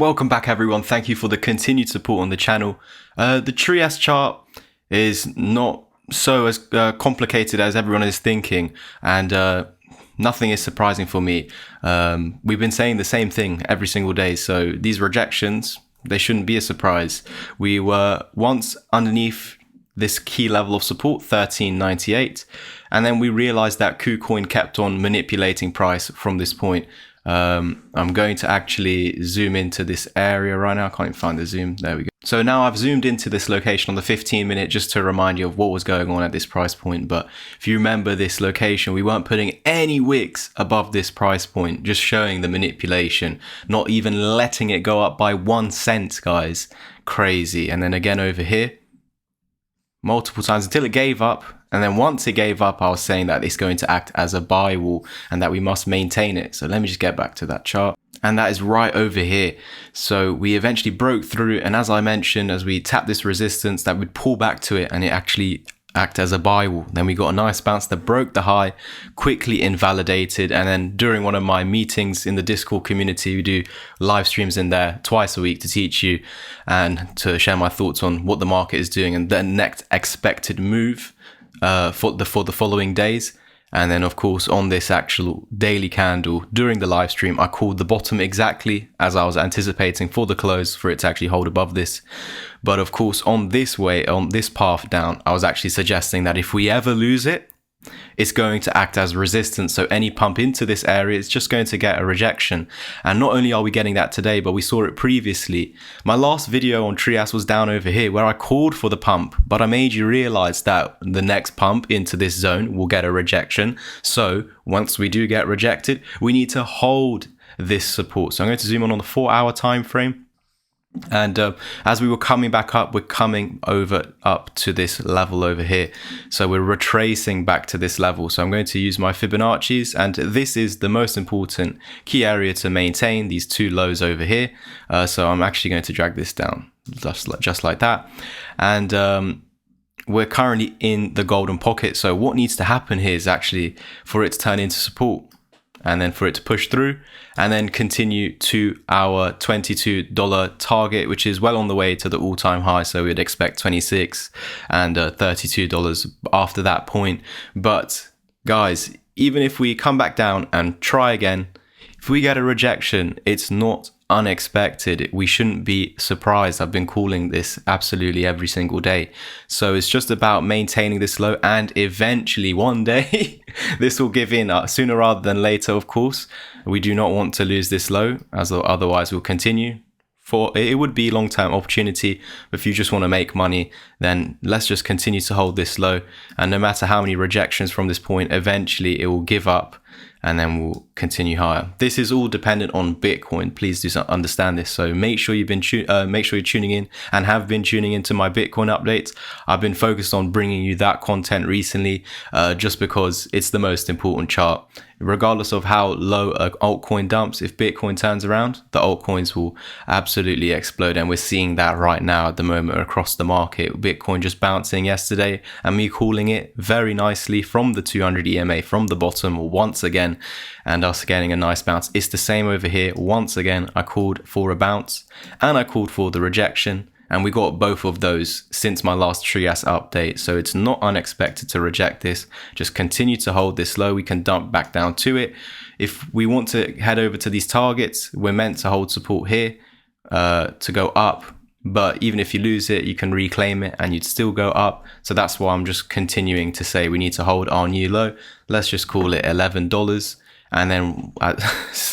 Welcome back, everyone. Thank you for the continued support on the channel. The Trias chart is not so as complicated as everyone is thinking, and nothing is surprising for me. We've been saying the same thing every single day, so these rejections, they shouldn't be a surprise. We were once underneath this key level of support, 13.98, and then we realized that Kucoin kept on manipulating price from this point. I'm going to actually zoom into this area right now. I can't even find the zoom. There we go. So now I've zoomed into this location on the 15-minute just to remind you of what was going on at this price point. But if you remember this location, we weren't putting any wicks above this price point, just showing the manipulation, not even letting it go up by 1 cent, guys. Crazy. And then again over here, multiple times until it gave up. And then once it gave up, I was saying that it's going to act as a buy wall and that we must maintain it. So let me just get back to that chart. And that is right over here. So we eventually broke through. And as I mentioned, as we tapped this resistance, that would pull back to it and it actually act as a buy wall. Then we got a nice bounce that broke the high, quickly invalidated. And then during one of my meetings in the Discord community, we do live streams in there twice a week to teach you and to share my thoughts on what the market is doing and the next expected move for the following days. And then of course on this actual daily candle during the live stream, I called the bottom exactly as I was anticipating for the close, for it to actually hold above this. But of course on this path down, I was actually suggesting that if we ever lose it, it's going to act as resistance. So any pump into this area is just going to get a rejection. And not only are we getting that today, but we saw it previously. My last video on Trias was down over here where I called for the pump, but I made you realize that the next pump into this zone will get a rejection. So once we do get rejected, we need to hold this support. So I'm going to zoom on the 4-hour time frame. And as we were coming back up, we're coming up to this level over here. So we're retracing back to this level. So I'm going to use my Fibonacci's, and this is the most important key area to maintain, these two lows over here. So I'm actually going to drag this down just like that. And we're currently in the golden pocket. So what needs to happen here is actually for it to turn into support, and then for it to push through and then continue to our $22 target, which is well on the way to the all-time high. So we'd expect 26 and $32 after that point. But guys, even if we come back down and try again, if we get a rejection, it's not unexpected. We shouldn't be surprised. I've been calling this absolutely every single day. So it's just about maintaining this low, and eventually one day this will give in, sooner rather than later, of course. We do not want to lose this low, as otherwise we'll continue. It would be long-term opportunity. If you just want to make money, then let's just continue to hold this low. And no matter how many rejections from this point, eventually it will give up and then we'll continue higher. This is all dependent on Bitcoin. Please do understand this. So make sure you're tuning in and have been tuning into my Bitcoin updates. I've been focused on bringing you that content recently, just because it's the most important chart. Regardless of how low an altcoin dumps, if Bitcoin turns around, the altcoins will absolutely explode. And we're seeing that right now at the moment across the market. Bitcoin just bouncing yesterday and me calling it very nicely from the 200 EMA from the bottom once again, and us getting a nice bounce. It's the same over here. Once again, I called for a bounce and I called for the rejection. And we got both of those since my last Trias update. So it's not unexpected to reject this. Just continue to hold this low. We can dump back down to it. If we want to head over to these targets, we're meant to hold support here to go up. But even if you lose it, you can reclaim it and you'd still go up. So that's why I'm just continuing to say we need to hold our new low. Let's just call it $11. And then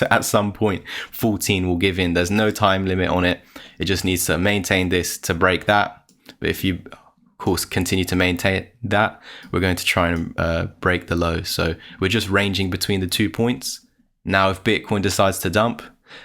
at some point, 14 will give in. There's no time limit on it. It just needs to maintain this to break that. But if you, of course, continue to maintain that, we're going to try and break the low. So we're just ranging between the 2 points. Now, if Bitcoin decides to dump,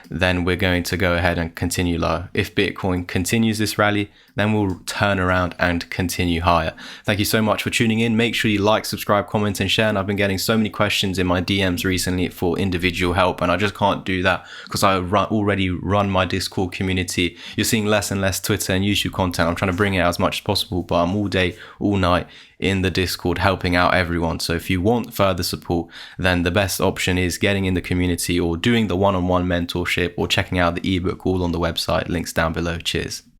then we're going to go ahead and continue low. If Bitcoin continues this rally, then we'll turn around and continue higher. Thank you so much for tuning in. Make sure you like, subscribe, comment, and share. And I've been getting so many questions in my DMs recently for individual help, and I just can't do that because I already run my Discord community. You're seeing less and less Twitter and YouTube content. I'm trying to bring it out as much as possible, but I'm all day, all night in the Discord helping out everyone. So if you want further support, then the best option is getting in the community or doing the one-on-one mentorship or checking out the ebook, all on the website. Links down below. Cheers.